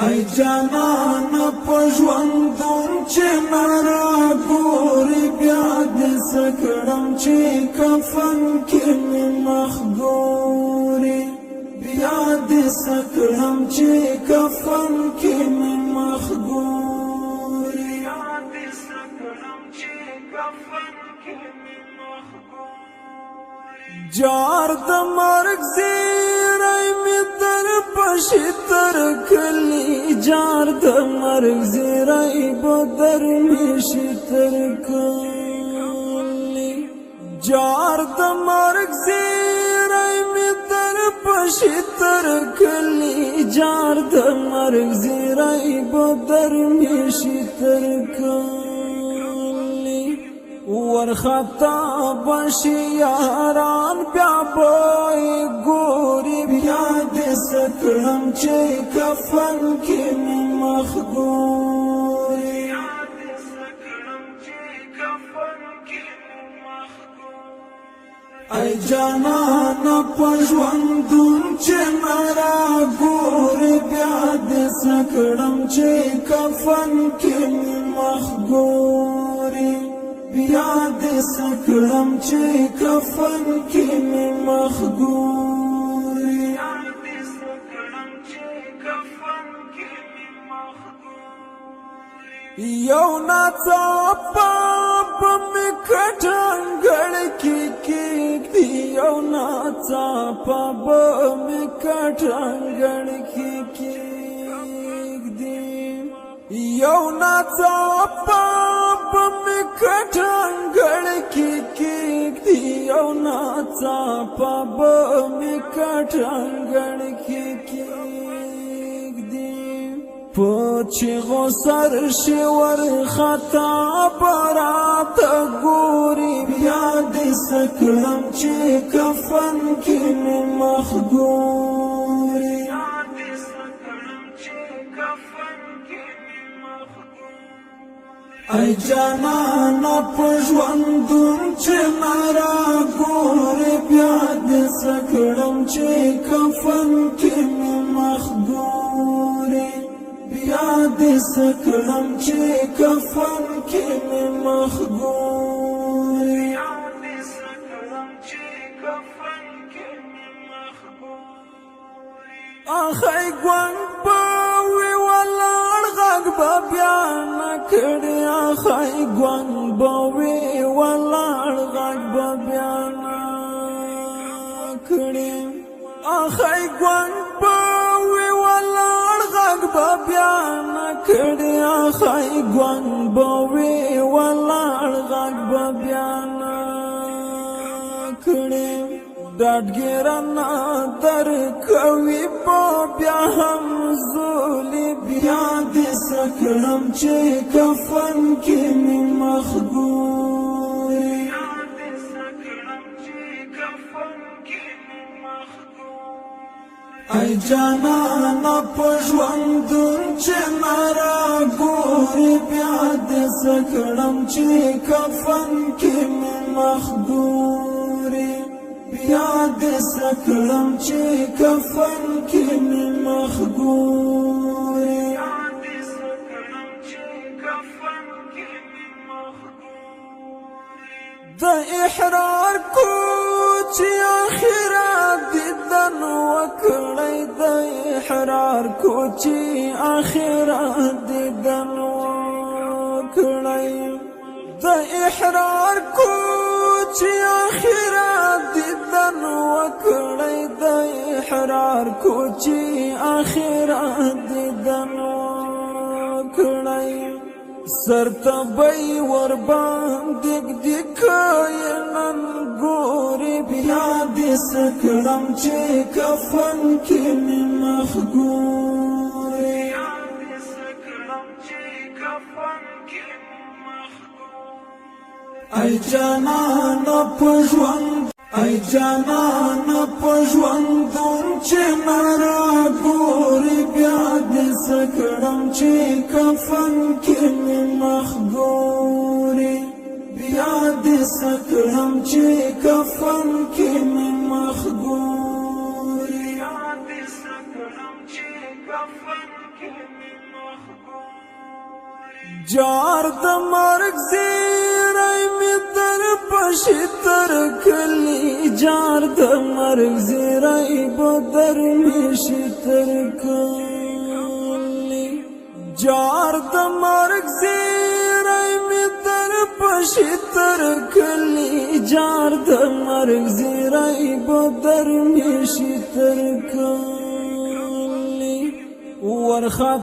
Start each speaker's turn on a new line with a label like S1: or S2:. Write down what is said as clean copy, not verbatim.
S1: ای جانان پژوندون چې مرا ګوري بیا دې سکړم چې کفن کې مې مخ ګوري بیا دې سکړم چې کفن کې مې مخ ګوري بیا دې سکړم چې کفن کې مې مخ ګوري جار د مرګ زیری مې در پشي تر کلی جار د مرګ زیری بدر مې شي تر کلی جار د مرګ زیری مې در پشي تر کلی جار د مرګ زیری بدر مې شي تر کلی ورخطا بشي یاران بیا به ګوري بیا دې سکړم چې کفن کې مې مخ ګوري ای جانان پژوندون چې مرا ګوري بیا دې سکړم چې کفن کې مې مخ ګوري بیا دې سکړم چې کفن کې مې مخ ګوري یو ناڅاپه به مې کټنګړ کې کېږدي یو ناڅاپه به مې کټنګړ کې کېږدي یو ناڅاپه به مې کټنګړ کې کېږدي یو ناڅاپه به مې کټنګړ کې کېږدي پچغو سر شي ورخطا براته ګوري بیا دې سکړم چې کفن کې مې مخ ګوري ای جانان پژوندون چې مرا ګوري بیا دې سکړم چې کفن کې مې مخ ګوري بیا دې سکړم چې کفن کې مې مخ ګوري اخی ګوند به وي ولاړ غږ به بیا نه کړي اخی ګوند به وي ولاړ غږ به بیا نه کړي اخی ګوند به وي ولاړ غږ به بیا نه کړي اخی ګوند به وي ولاړ غږ به بیا نه کړي ډاډګیرانه در کوي په بیا هم زولي بیا دې سکړم چې کفن کې مې مخ ګوري ای جانان پژوندون چې مرا ګوري بیا دې سکړم چې کفن کې مې مخ ګوري بیا دې سکړم چې کفن کې مې مخ ګوري د احرار کوچې آخرت دیدن وکړی د احرار کوچې آخرت دیدن وکړی د احرار کوچې آخرت دیدن وکړی د احرار کوچې آخرت دیدن وکړی سرته بی ور باندې دکای نن ګوري بیا دې سکړم چې کفن کې مې مخ ګوري ای جانان پژوند ای جانان پژوندون چې مرا ګوري بیا دې سکړم چې کفن کې مې مخ ګوري بیا دې سکړم چې کفن کې مې مخ ګوري
S2: کفن کې
S1: جار د مرگ زیرای می در پشی تر کلی جار د مرگ زیرای بدر میشی تر کلی جار د مرگ زیرای می در پشی تر کلی جار د مرگ زیرای بدر میشی تر کلی ورخا